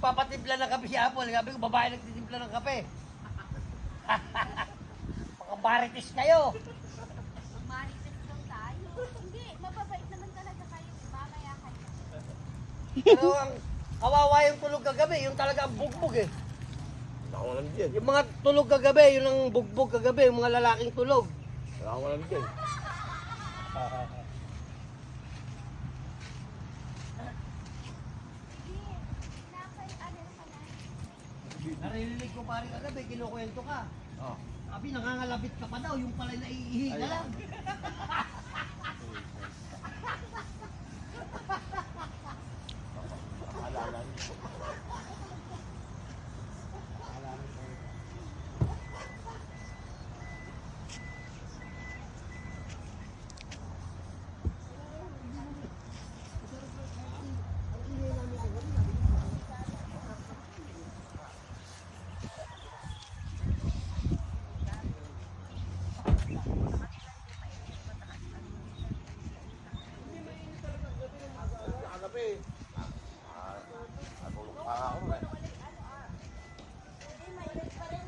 nagpapatimpla ng kape si Apple. Sabi ko, babae nagtitimpla ng kape. Mga marites kayo. Marites daw tayo. Hindi, mababait naman talaga kayo. Mamaya kayo. Pero ang kawawa yung tulog kagabi, yung talaga ang bugbog eh. Nakawalan dyan. Yung mga tulog kagabi, yun ang bugbog kagabi, yung mga lalaking tulog. Nakawalan dyan. Narinig ko pare kagabi, kinukwento ka. Oh. Sabi, nangangalabit ka pa daw, yung pala naiihi ka lang. Nakawalan. Kagabi. Natulog pa ako eh. Hindi, mainit pa rin.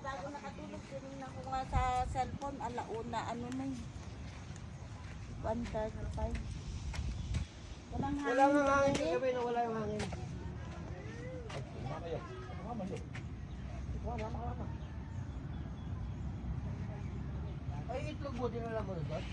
Bago nakatulog, tinignan ko nga sa cellphone, alauna, ano na yun. 1:35. Walang hangin. Wala nga hangin kagabi, nawala yung hangin. Ay, itlog mo, dinala mo na doon?